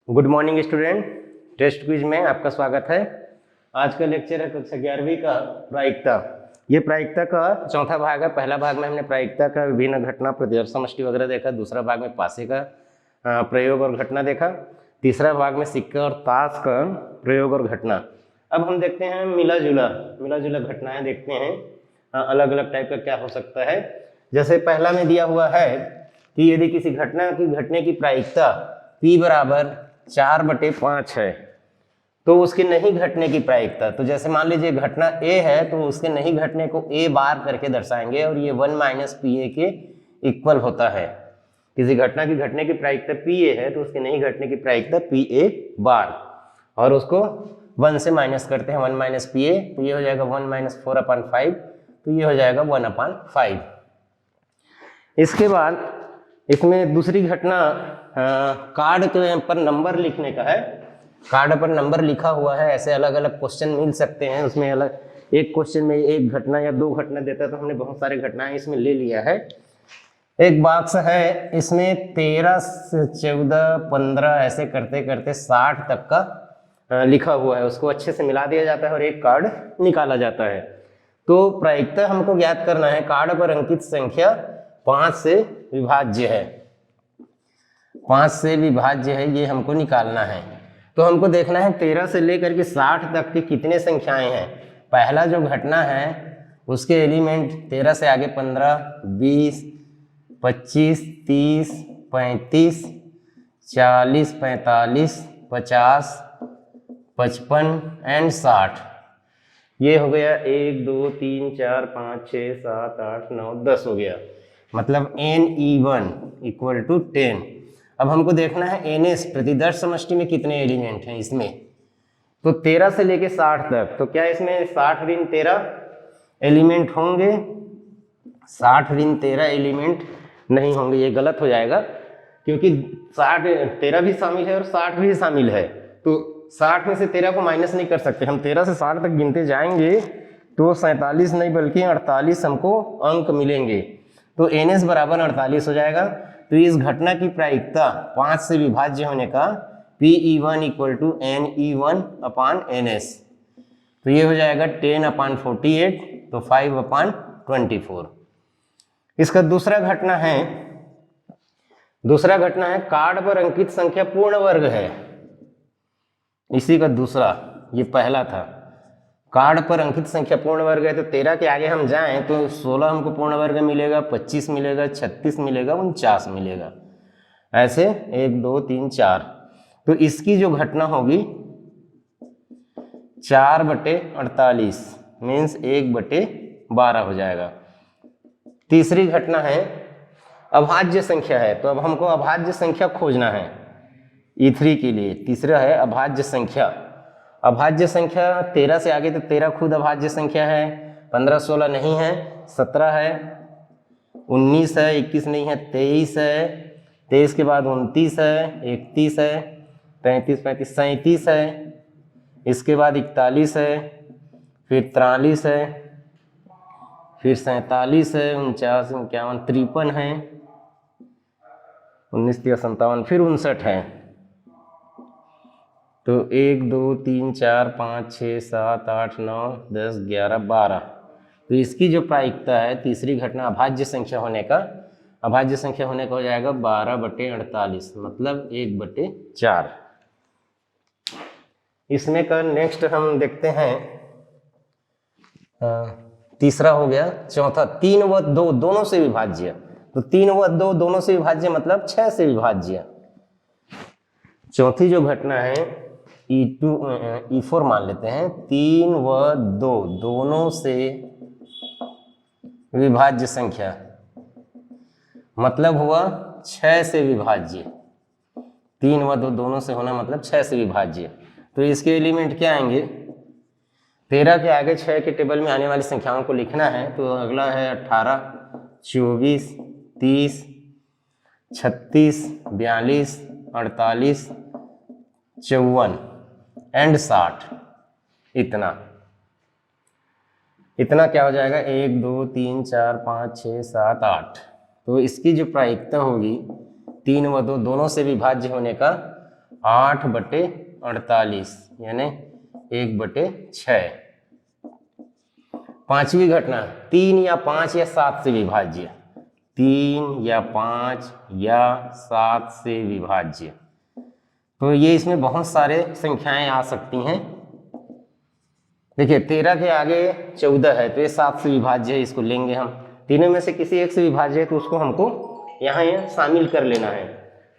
Good morning student, test quiz में आपका स्वागत है। आज का लेक्चर है कक्षा 11वीं का प्रायिकता। ये प्रायिकता का चौथा भाग है। पहला भाग में हमने प्रायिकता का विभिन्न घटना प्रतिदर्श समष्टि वगैरह देखा। दूसरा भाग में पासे का प्रयोग और घटना देखा। तीसरा भाग में सिक्का और ताश का प्रयोग और घटना। अब हम देखते हैं मिला जुला घटनाएं देखते हैं, अलग अलग टाइप का क्या हो सकता है। जैसे पहला में दिया हुआ है कि यदि किसी घटने की प्रायिकता P बराबर 4/5 है तो उसके नहीं घटने की प्रायिकता, तो जैसे मान लीजिए घटना A है तो उसके नहीं घटने को A बार करके दर्शाएंगे और ये 1 - PA के इक्वल होता है। किसी घटना की घटने की प्रायिकता PA है तो उसके नहीं घटने की प्रायिकता PA बार, और उसको 1 से माइनस करते हैं, 1 - PA, तो ये हो जाएगा 1 - 4/5, तो ये हो जाएगा 1/5। इसके बाद इसमें दूसरी घटना कार्ड के पर नंबर लिखने का है। कार्ड पर नंबर लिखा हुआ है, ऐसे अलग अलग क्वेश्चन मिल सकते हैं। उसमें अलग एक क्वेश्चन में एक घटना या दो घटना देता है, तो हमने बहुत सारे घटनाएं इसमें ले लिया है। एक बॉक्स है, इसमें 13 से 14 15 ऐसे करते करते 60 तक का लिखा हुआ है। उसको अच्छे से मिला दिया जाता है और एक कार्ड निकाला जाता है। तो प्रायिकता हमको ज्ञात करना है। कार्ड पर अंकित संख्या 5 से विभाज्य है, 5 से विभाज्य है, ये हमको निकालना है। तो हमको देखना है 13 से लेकर के 60 तक की कितने संख्याएं हैं। पहला जो घटना है उसके एलिमेंट 13 से आगे 15, 20, 25, 30, 35, 40, 45, 50, 55 एंड 60। ये हो गया 1 2 3 4 5 6 7 8 9 10 हो गया, मतलब NE1 = 10। अब हमको देखना है NS प्रतिदर्श समष्टि में कितने एलिमेंट हैं इसमें। तो 13 से लेके 60 तक, तो क्या इसमें 60 ऋण 13 एलिमेंट होंगे? 60 ऋण 13 एलिमेंट नहीं होंगे, ये गलत हो जाएगा, क्योंकि 13 भी शामिल है और 60 भी शामिल है। तो 60 में से 13 को माइनस नहीं कर सकते हम। 13 से 60 तक गिनते जाएंगे तो 47 नहीं बल्कि 48 हमको अंक मिलेंगे। तो NS बराबर 48 हो जाएगा। तो इस घटना की प्रायिकता 5 से विभाज्य होने का PE1 = NE1/NS, तो ये हो जाएगा 10/48, तो 5/24। इसका दूसरा घटना है कार्ड पर अंकित संख्या पूर्ण वर्ग है। इसी का दूसरा, ये पहला था, कार्ड पर अंकित संख्या पूर्ण वर्ग है। तो 13 के आगे हम जाएं तो 16 हमको पूर्ण वर्ग मिलेगा, 25 मिलेगा, 36 मिलेगा, 49 मिलेगा, ऐसे 1 2 3 4। तो इसकी जो घटना होगी 4/48 मीन्स 1/12 हो जाएगा। तीसरी घटना है अभाज्य संख्या है, तो अब हमको अभाज्य संख्या खोजना है E3 के लिए। तीसरा है अभाज्य संख्या। अभाज्य संख्या 13 से आगे तो 13 खुद अभाज्य संख्या है, 15 16 नहीं है, 17 है, 19 है, 21 नहीं है, 23 है, 23 के बाद 29 है, 31 है, 33 35 37 है, इसके बाद 41 है, फिर 43 है, फिर 47 है, 49 51 53 है, 19 30 57, फिर 59 है। तो 1 2 3 4 5 6 7 8 9 10 11 12। तो इसकी जो प्रायिकता है तीसरी घटना अभाज्य संख्या होने का हो जाएगा 12/48, मतलब 1/4। इसमें का नेक्स्ट हम देखते हैं, तीसरा हो गया। चौथा 3 व 2 दोनों से विभाज्य। तो 3 व 2 दोनों से विभाज्य मतलब 6 से विभाज्य। चौथी जो घटना है E4 मान लेते हैं। 3 व 2 दोनों से विभाज्य संख्या मतलब हुआ 6 से विभाज्य। 3 व 2 दोनों से होना मतलब 6 से विभाज्य। तो इसके एलिमेंट क्या आएंगे? 13 के आगे 6 के टेबल में आने वाली संख्याओं को लिखना है। तो अगला है 18, 24, 30, 36, 42, 48, 54 एंड 60। इतना क्या हो जाएगा? 1 2 3 4 5 6 7 8। तो इसकी जो प्रायिकता होगी 3 व 2 दोनों से विभाज्य होने का 8/48 यानी 1/6। पांचवी घटना 3 या 5 या 7 से विभाज्य, 3 या 5 या 7 से विभाज्य। तो ये इसमें बहुत सारे संख्याएं आ सकती हैं। देखिए 13 के आगे 14 है तो ये 7 से विभाज्य है, इसको लेंगे हम। तीनों में से किसी एक से विभाज्य है तो उसको हमको यहाँ शामिल कर लेना है।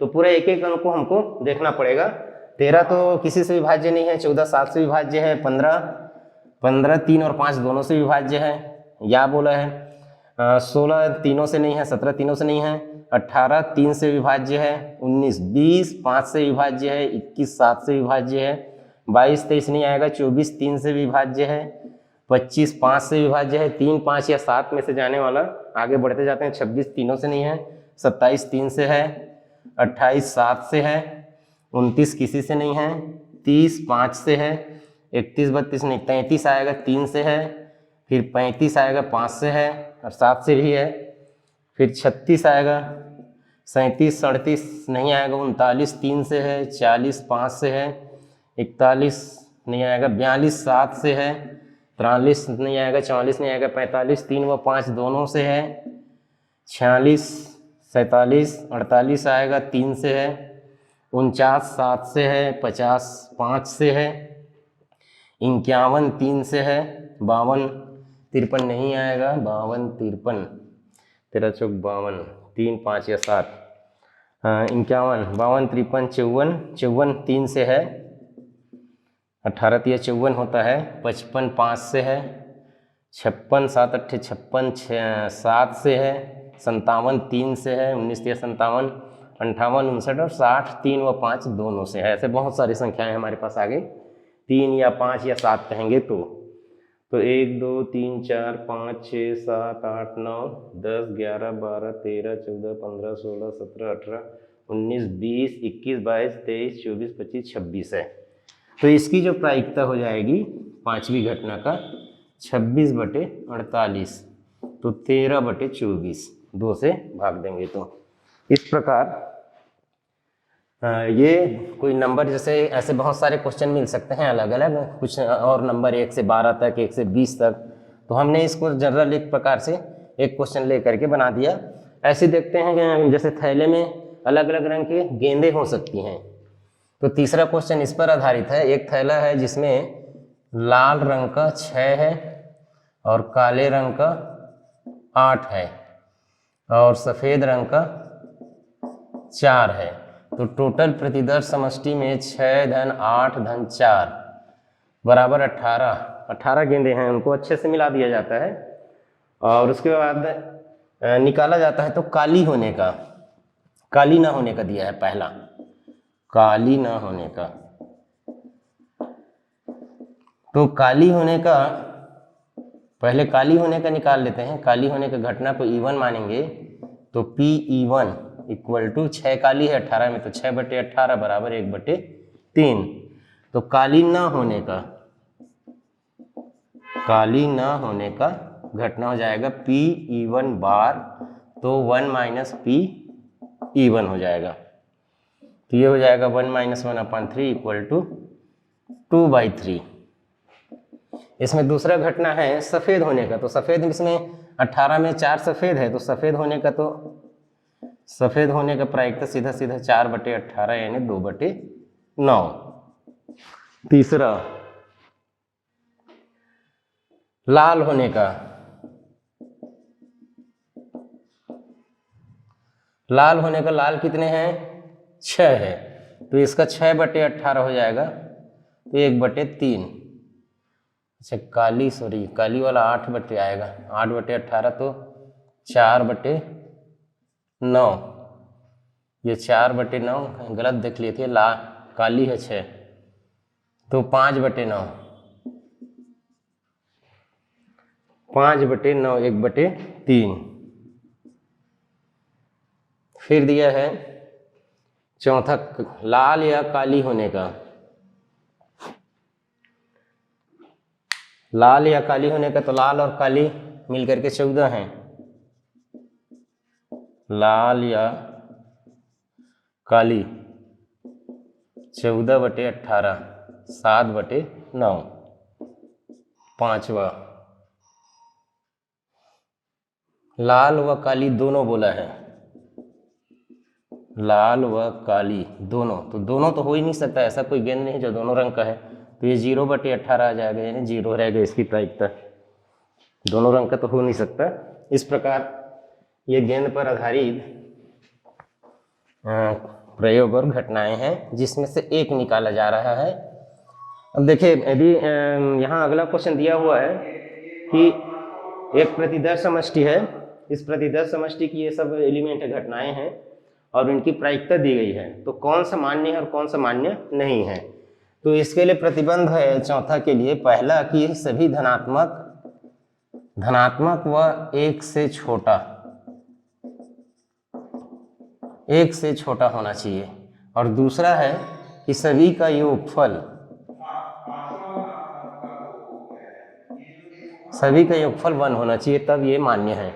तो पूरा एक एक अंक को हमको देखना पड़ेगा। 13 तो किसी से विभाज्य नहीं है, 14 7 से विभाज्य है, 15 3 और 5 दोनों से विभाज्य है, या बोला है 16 तीनों से नहीं है, 17 तीनों से नहीं है, 18 3 से विभाज्य है, 19 20 5 से विभाज्य है, 21 7 से विभाज्य है, 22 23 नहीं आएगा, 24 3 से विभाज्य है, 25 5 से विभाज्य है, 3 5 या 7 में से जाने वाला। आगे बढ़ते जाते हैं, 26 तीनों से नहीं है, 27 3 से है, 28 7 से है, 29 किसी से नहीं है, 30 5 से है, 31 32 नहीं, 33 आएगा 3 से है, फिर 35 आएगा 5 से है और 7 से भी है, फिर 36 आएगा, 37 38 नहीं आएगा, 39 3 से है, 40 5 से है, 41 नहीं आएगा, 42 7 से है, 43 नहीं आएगा, 44 नहीं आएगा, 45 3 व 5 दोनों से है, 46 47 48 आएगा 3 से है, 49 7 से है, 50 5 से है, 51 3 से है, 52 53 नहीं आएगा, 52 53 13 चौक 52 3 5 या 7, 51 52 53 54 54 3 से है, 18 तिया 54 होता है, 55 5 से है, 56 7 8 56 7 से है, 57 3 से है, 19 तिया 57 58 59 और 60 3 व 5 दोनों से है। ऐसे बहुत सारी संख्याएं हमारे पास आगे 3 या 5 या 7 कहेंगे तो 1 2 3 4 5 6 7 8 9 10 11 12 13 14 15 16 17 18 19 20 21 22 23 24 25 26 है। तो इसकी जो प्रायिकता हो जाएगी पांचवी घटना का 26/48, तो 13/24 2 से भाग देंगे। तो इस प्रकार ये कोई नंबर, जैसे ऐसे बहुत सारे क्वेश्चन मिल सकते हैं अलग अलग, कुछ और नंबर 1 से 12 तक, 1 से 20 तक, तो हमने इसको जनरल एक प्रकार से एक क्वेश्चन ले करके बना दिया। ऐसे देखते हैं कि जैसे थैले में अलग अलग रंग के गेंदें हो सकती हैं, तो तीसरा क्वेश्चन इस पर आधारित है। एक थैला है जिसमें लाल रंग का 6 है और काले रंग का 8 है और सफ़ेद रंग का 4 है, तो टोटल प्रतिदर्श समष्टि में 6 धन 8 धन 4 बराबर 18 गेंदें हैं। उनको अच्छे से मिला दिया जाता है और उसके बाद निकाला जाता है। तो काली होने का, काली ना होने का दिया है पहला, काली ना होने का। तो काली होने का, पहले काली होने का निकाल लेते हैं। काली होने का घटना को E1 मानेंगे, तो PE1 इक्वल टू 6 काली है 18 में, तो 6/18 बराबर 1/3। तो काली ना होने का, काली ना होने का घटना हो जाएगा PE1 बार, तो 1 माइनस PE1 हो जाएगा। तो ये हो जाएगा 1 - 1/3 इक्वल टू 2/3। इसमें दूसरा घटना है सफ़ेद होने का। तो सफ़ेद, इसमें 18 में 4 सफ़ेद है, तो सफ़ेद होने का, तो सफ़ेद होने का प्रायिकता सीधा सीधा 4/18 यानी 2/9। तीसरा लाल होने का, लाल होने का, लाल कितने हैं 6 है, तो इसका 6/18 हो जाएगा, तो 1/3। अच्छा काली, सॉरी काली वाला 8 आएगा, 8/18 तो 4/9, ये 4/9 गलत देख लिए थे, काली है 6, तो 5/9, 5/9 1/3। फिर दिया है चौथा लाल या काली होने का। लाल या काली होने का, तो लाल और काली मिलकर के 14 हैं। लाल या काली 14/18, 7/9। पांचवा, लाल व काली दोनों बोला है, लाल व काली दोनों, तो दोनों तो हो ही नहीं सकता, ऐसा कोई गेंद नहीं जो दोनों रंग का है, तो ये 0/18 आ जाएगा, यानी 0 रहेगा इसकी प्रायिकता, दोनों रंग का तो हो नहीं सकता। इस प्रकार ये गेंद पर आधारित प्रयोग और घटनाएं हैं, जिसमें से एक निकाला जा रहा है। अब देखिए, यदि यहाँ अगला क्वेश्चन दिया हुआ है कि एक प्रतिदर्श समष्टि है, इस प्रतिदर्श समष्टि की ये सब एलिमेंट है, घटनाएं हैं, और इनकी प्रायिकता दी गई है, तो कौन सा मान्य है और कौन सा मान्य नहीं है। तो इसके लिए प्रतिबंध है चौथा के लिए, पहला कि सभी धनात्मक व एक से छोटा होना चाहिए, और दूसरा है कि सभी का योगफल 1 होना चाहिए, तब ये मान्य है।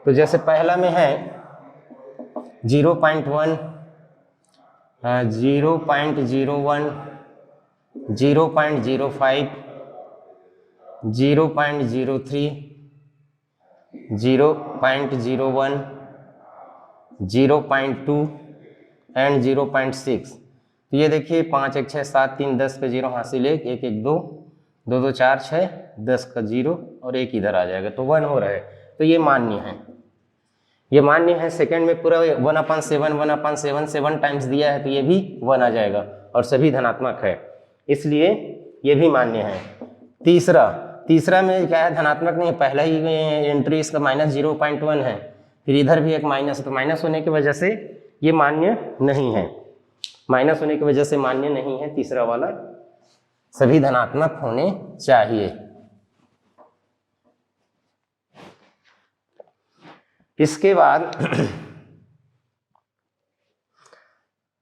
तो जैसे पहला में है 0.1, 0.01, 0.05, 0.03, 0.01, 0.2 एंड 0.6। तो ये देखिए 5, 1, 6, 7, 3, 10 का 0 हासिल 1, 1, 1, 2, 2, 2, 4, 6, 10 का 0 और 1 इधर आ जाएगा, तो 1 हो रहा है, तो ये मान्य है, ये मान्य है। सेकंड में पूरा 1/7 7 टाइम्स दिया है, तो ये भी 1 आ जाएगा, और सभी धनात्मक है, इसलिए ये भी मान्य है। तीसरा में क्या है, धनात्मक नहीं है, पहला ही एंट्री इसका -0.1 है, फिर इधर भी एक माइनस है, तो माइनस होने की वजह से ये मान्य नहीं है, माइनस होने की वजह से मान्य नहीं है तीसरा वाला, सभी धनात्मक होने चाहिए। इसके बाद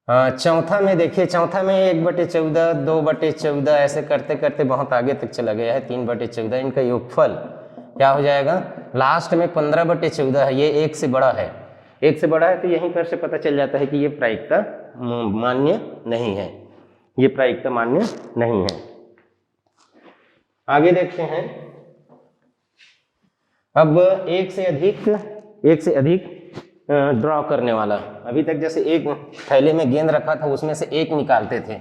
चौथा में देखिए, चौथा में 1/14, 2/14 ऐसे करते करते बहुत आगे तक चला गया है, 3/14, इनका योगफल क्या हो जाएगा, लास्ट में 15/14 है, ये 1 से बड़ा है, 1 से बड़ा है, तो यहीं पर से पता चल जाता है कि ये प्रायिकता मान्य नहीं है, ये प्रायिकता मान्य नहीं है। आगे देखते हैं, अब एक से अधिक ड्रॉ करने वाला, अभी तक जैसे एक थैले में गेंद रखा था, उसमें से एक निकालते थे,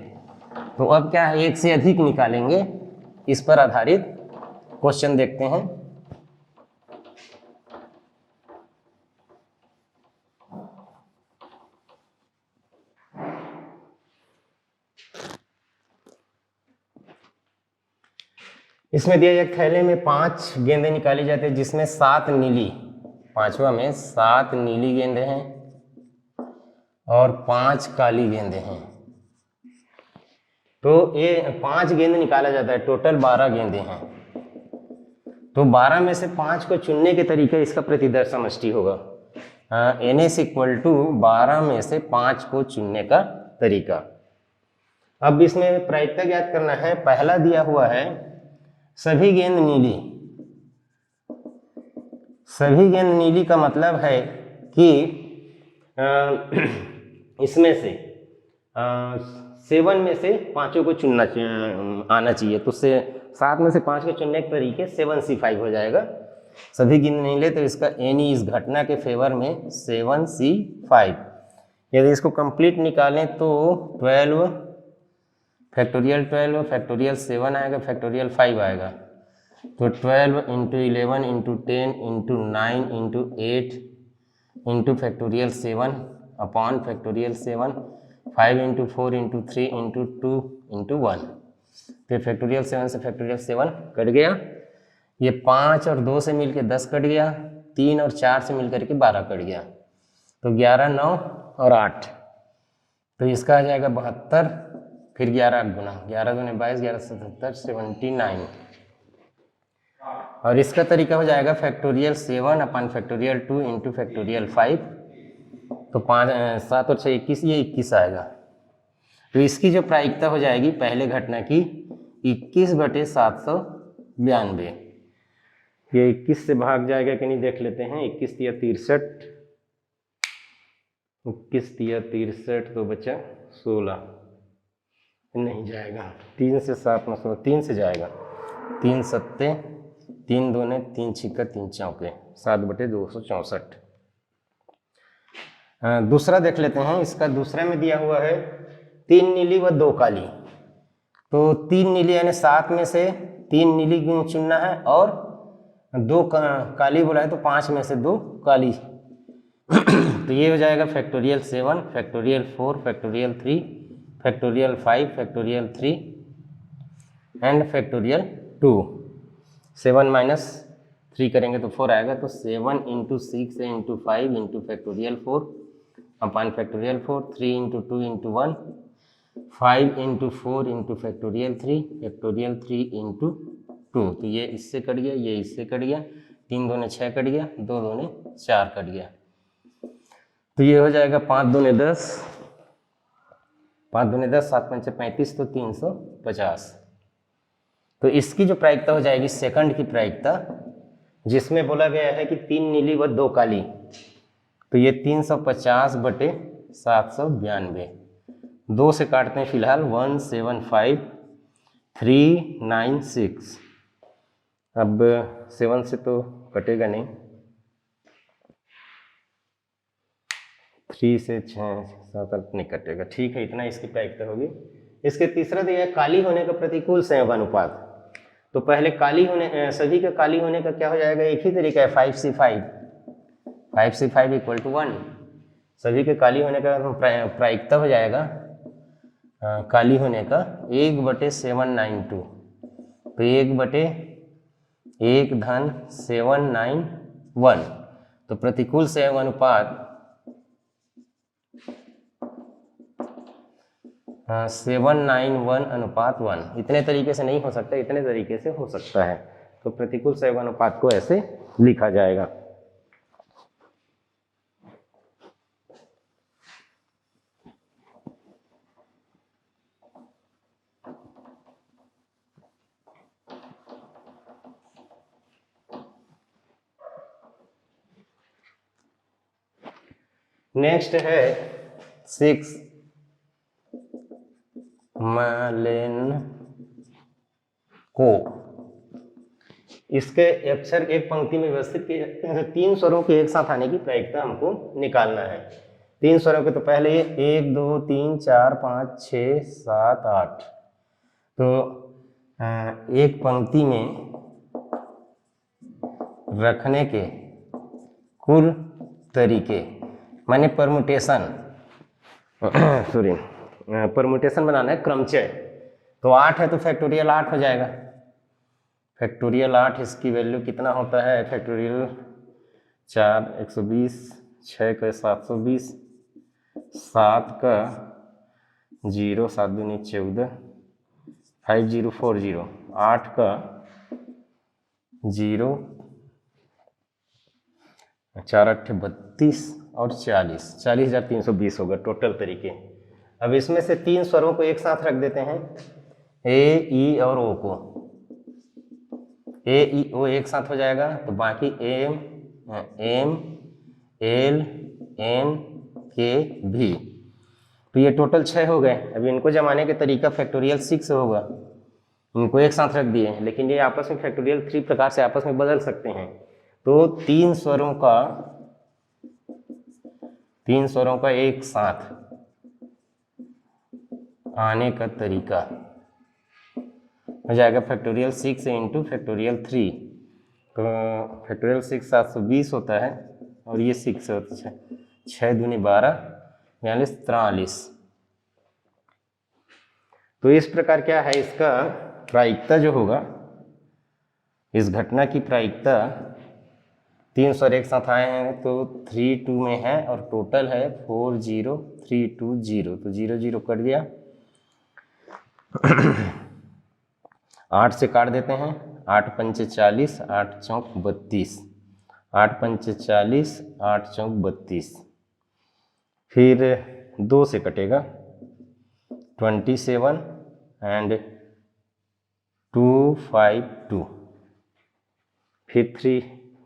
तो अब क्या है, एक से अधिक निकालेंगे, इस पर आधारित क्वेश्चन देखते हैं। इसमें दिया एक थैले में 5 गेंदें निकाली जाती है, जिसमें 7 नीली, पांचवा में 7 नीली गेंदें हैं और 5 काली गेंदें हैं, तो ये 5 गेंद निकाला जाता है, टोटल 12 गेंदें हैं, तो 12 में से 5 को चुनने के तरीके इसका प्रतिदर्श समष्टि होगा, NS = 12 में से 5 को चुनने का तरीका। अब इसमें प्रायिकता ज्ञात करना है, पहला दिया हुआ है सभी गेंद नीली का मतलब है कि इसमें से 7 में से 5 को चुनना आना चाहिए, तो 7 में से 5 को चुनने के तरीके 7C5 हो जाएगा, सभी गेंद नीले, तो इसका एनी इस घटना के फेवर में 7C5। यदि इसको कंप्लीट निकालें तो 12 फैक्टोरियल 12 फैक्टोरियल 7 आएगा, फैक्टोरियल 5 आएगा, तो 12 × 11 × 10 × 9 × 8 × फैक्टोरियल 7 अपॉन फैक्टोरियल 7, 5 × 4 × 3 × 2 × 1, फिर फैक्टोरियल 7 से फैक्टोरियल 7 कट गया, ये 5 और 2 से मिलकर 10 कट गया, 3 और 4 से मिलकर के 12 कट गया, तो 11, 9 और 8, तो इसका आ जाएगा 72, फिर 11 गुना 11 दूने 22, 11 77, 79, और इसका तरीका हो जाएगा फैक्टोरियल 7 अपॉन फैक्टोरियल 2 × फैक्टोरियल 5, तो 5, 7 और 6 21, ये 21 आएगा, तो इसकी जो प्रायिकता हो जाएगी पहले घटना की 21/792, ये 21 से भाग जाएगा कि नहीं देख लेते हैं, 21 × 63, 21 × 63 तो बचा 16, नहीं जाएगा, 3 से 7 में 3 से जाएगा, 3 सत्ते 3 दूने 3 छिक्का 3 चौके 7/264। दूसरा देख लेते हैं। इसका दूसरे में दिया हुआ है 3 नीली व 2 काली। तो 3 नीली यानी 7 में से 3 नीली चुनना है और 2 काली बोला है तो 5 में से 2 काली। तो ये हो जाएगा factorial 7, factorial 4, factorial 3, factorial 5, factorial 3 and factorial 2। 7 minus 3 करेंगे तो 4 आएगा। तो 7 into 6 into 5 into factorial 4 upon factorial 4, 3 into 2 into 1, 5 into 4 into factorial 3 into 2। तो ये इससे कट गया, ये इससे कट गया, 3 दूने 6 कट गया, 2 दूने 4 कट गया। तो ये हो जाएगा 5 दूने 10, 5 दूने 10, 7 पंचे 35, तो 350। तो इसकी जो प्रायिकता हो जाएगी सेकंड की प्रायिकता, जिसमें बोला गया है कि 3 नीली व 2 काली, तो ये 350/792। 2 से काटते हैं फिलहाल, 175396। अब 7 से तो कटेगा नहीं, 3 से 6 7 8 नहीं कटेगा, ठीक है, इतना इसकी प्रायिकता होगी। इसके तीसरा दिया है काली होने का प्रतिकूल संयोग अनुपात। तो पहले काली होने, सभी का काली होने का क्या हो जाएगा, एक ही तरीका है, 5C5, 5C5 = 1। सभी के काली होने का प्रायिकता हो जाएगा काली होने का 1/792। तो 1/1/791। तो प्रतिकूल संयोग अनुपात 791:1। इतने तरीके से नहीं हो सकता, इतने तरीके से हो सकता है। तो प्रतिकूल संयोग अनुपात को ऐसे लिखा जाएगा। नेक्स्ट है 6 मालेनको। इसके अक्षर एक पंक्ति में व्यवस्थित किए जाते हैं। 3 स्वरों के एक साथ आने की प्रायिकता हमको निकालना है। 3 स्वरों के तो पहले 1 2 3 4 5 6 7 8। तो एक पंक्ति में रखने के कुल तरीके, माने परमुटेशन, सॉरी, परमुटेशन बनाना है, क्रमचय। तो 8 है तो फैक्टोरियल 8 हो जाएगा। फैक्टोरियल 8, इसकी वैल्यू कितना होता है, फैक्टोरियल 4 120, 6 का 720, 7 का 0 7 दूनी 14, 5040, 8 का 0 4 8 32 और 40,320 होगा टोटल तरीके। अब इसमें से 3 स्वरों को एक साथ रख देते हैं, ए ई और ओ को। ए ई ओ एक साथ हो जाएगा, तो बाकी एम एम एल एन के भी। तो ये टोटल 6 हो गए। अब इनको जमाने के तरीका फैक्टोरियल 6 होगा। इनको एक साथ रख दिए, लेकिन ये आपस में फैक्टोरियल 3 प्रकार से आपस में बदल सकते हैं। तो 3 स्वरों का एक साथ आने का तरीका हो जाएगा फैक्टोरियल 6 इंटू फैक्टोरियल 3। तो फैक्टोरियल 6 720 होता है और ये 6 होता है, 6 दूनी 12 42 43। तो इस प्रकार क्या है, इसका प्रायिकता जो होगा, इस घटना की प्रायिकता 3 स्वर एक साथ आए हैं तो 3 2 में है और टोटल है 40320। तो 0 0 कट गया। 8 से काट देते हैं, 8 पंचे 40, 8 चौक 32, 8 पंचे 40, 8 चौक 32। फिर 2 से कटेगा 27 एंड 252। फिर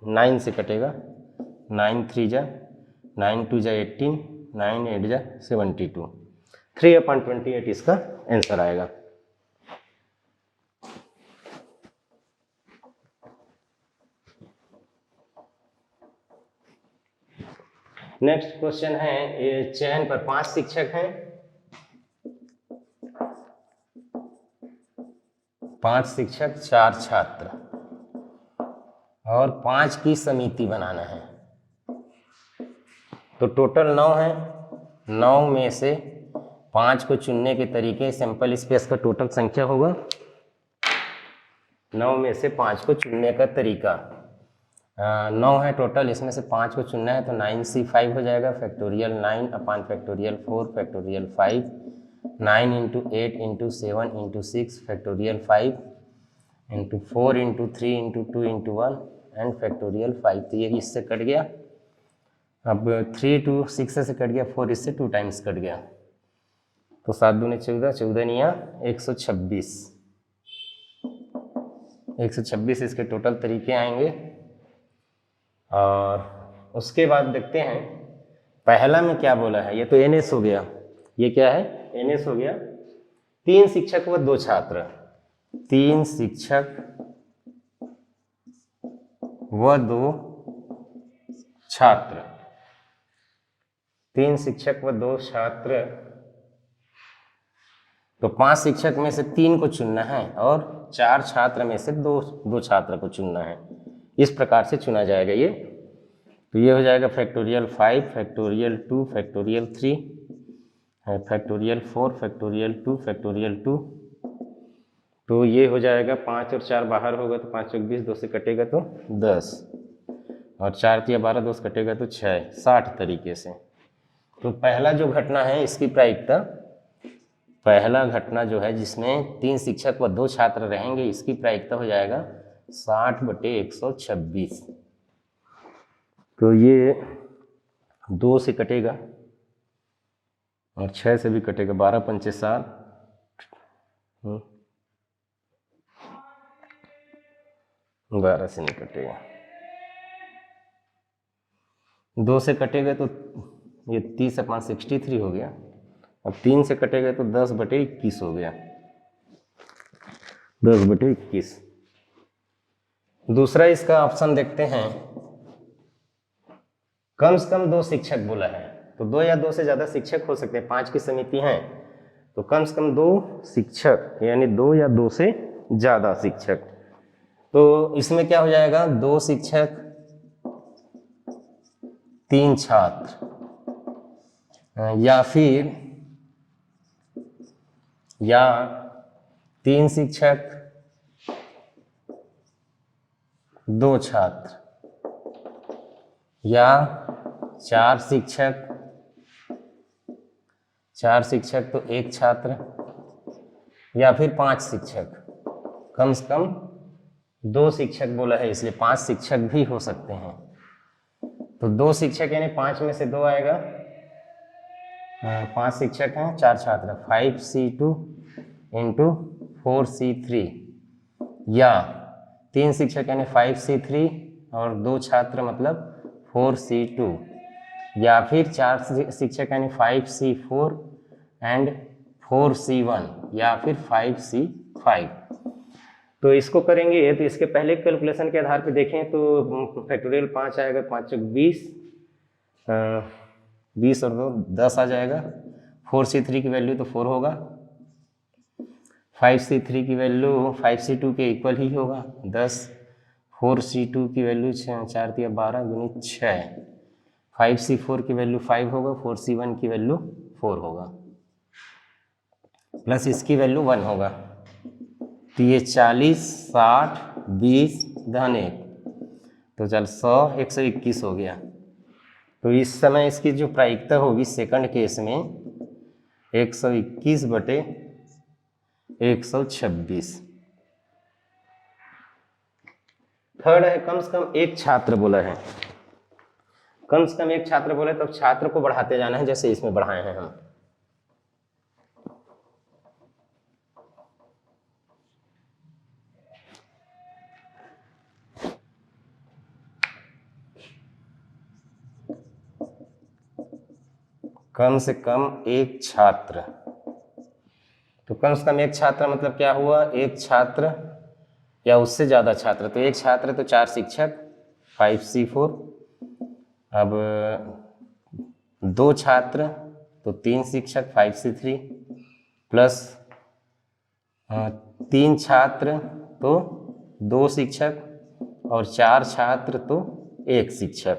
9 से कटेगा, 9 3 जा 9 2 जा 18, 9 8 जा 72। 3/28 इसका आंसर आएगा। नेक्स्ट क्वेश्चन है, ये चयन पर 5 शिक्षक हैं, 5 शिक्षक 4 छात्र और 5 की समिति बनाना है। तो टोटल 9 है, 9 में से 5 को चुनने के तरीके, सैंपल स्पेस का टोटल संख्या होगा, 9 में से 5 को चुनने का तरीका 9 है टोटल, इसमें से 5 को चुनना है तो 9C5 हो जाएगा, factorial 9 upon factorial 4 factorial 5, 9 into 8 into 7 into 6 factorial 5 into 4 into 3 into 2 into 1 and factorial 5। तो ये इससे कट गया, अब 3 टू 6 से कट गया, 4 इससे 2 टाइम्स कट गया, तो 7 दूनी 14, 14 निया 126, 126 इसके टोटल तरीके आएंगे। और उसके बाद देखते हैं पहला में क्या बोला है, ये तो NS हो गया, ये क्या है NS हो गया, 3 शिक्षक व 2 छात्र, 3 शिक्षक व 2 छात्र, 3 शिक्षक व 2 छात्र, तो 5 शिक्षक में से 3 को चुनना है और 4 छात्र में से 2 छात्र को चुनना है, इस प्रकार से चुना जाएगा ये। तो ये हो जाएगा factorial 5 factorial 2 factorial 3 factorial 4 factorial 2 factorial 2, तो ये हो जाएगा 5 और 4 बाहर होगा तो 5 और 20, 2 से कटेगा तो 10 और 4 या 12, 2 से कटेगा तो 6, 60 तरीके से। तो पहला जो घटना है इसकी प्रायिकता, पहला घटना जो है जिसमें 3 शिक्षक व 2 छात्र रहेंगे, इसकी प्रायिकता हो जाएगा 60/126। तो ये 2 से कटेगा और 6 से भी कटेगा, 12 पंचे 7, 12 से नहीं कटेगा, 2 से कटेगा तो ये 30/63 हो गया, अब 3 से कटेगा तो 10/21 हो गया, 10/21। दूसरा इसका ऑप्शन देखते हैं, कम से कम 2 शिक्षक बोला है, तो 2 या 2 से ज़्यादा शिक्षक हो सकते हैं, 5 की समिति है तो कम से कम 2 शिक्षक, यानी 2 या 2 से ज़्यादा शिक्षक। तो इसमें क्या हो जाएगा, 2 शिक्षक 3 छात्र, या फिर 3 शिक्षक 2 छात्र, या 4 शिक्षक तो 1 छात्र, या फिर 5 शिक्षक। कम से कम 2 शिक्षक बोला है इसलिए 5 शिक्षक भी हो सकते हैं। तो 2 शिक्षक यानी 5 में से 2 आएगा, 5 शिक्षक हैं 4 छात्र, 5C2 इंटू 4C3, या 3 शिक्षक यानी 5C3 और 2 छात्र मतलब 4C2, या फिर 4 शिक्षक यानी 5C4 एंड 4C1, या फिर 5C5। तो इसको करेंगे तो इसके पहले कैलकुलेशन के आधार पे देखें तो फैक्टोरियल 5 आएगा, 5 चौक 20, 20 और 2 10 आ जाएगा, 4C3 की वैल्यू तो 4 होगा, 5C3 की वैल्यू 5C2 के इक्वल ही होगा 10, 4C2 की वैल्यू 4 × 12 गुणित 6, 5C4 की वैल्यू 5 होगा, 4C1 की वैल्यू 4 होगा, प्लस इसकी वैल्यू 1 होगा। तो ये 40, 60, 20 धन 1, तो चल 100, 121 हो गया। तो इस समय इसकी जो प्रायिकता होगी सेकंड केस में 121/126। थर्ड है कम से कम 1 छात्र बोला है, कम से कम 1 छात्र बोले तो छात्र को बढ़ाते जाना है, जैसे इसमें बढ़ाए हैं हम। कम से कम 1 छात्र, कम से कम एक छात्र मतलब क्या हुआ, एक छात्र या उससे ज़्यादा छात्र, तो एक छात्र तो 4 शिक्षक 5C4, अब 2 छात्र तो 3 शिक्षक 5C3, प्लस 3 छात्र तो 2 शिक्षक और 4 छात्र तो 1 शिक्षक,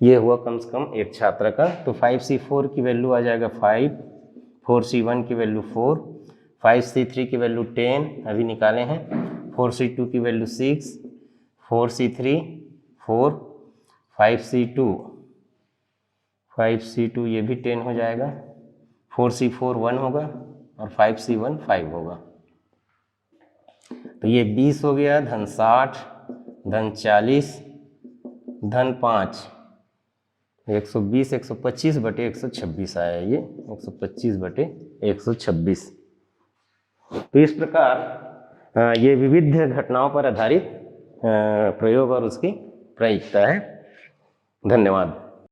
ये हुआ कम से कम एक छात्र का। तो 5C4 की वैल्यू आ जाएगा 5, 4C1 की वैल्यू 4, 5C3 की वैल्यू 10 अभी निकाले हैं, 4C2 की वैल्यू 6, 4C3 4, 5C2 ये भी 10 हो जाएगा, 4C4 1 होगा और 5C1 5 होगा। तो ये 20 हो गया, धन 60, धन 40, धन 5, 120, 125 बटे 126 आया ये, 125 बटे 126। तो इस प्रकार ये विविध घटनाओं पर आधारित प्रयोग और उसकी प्रायिकता है। धन्यवाद।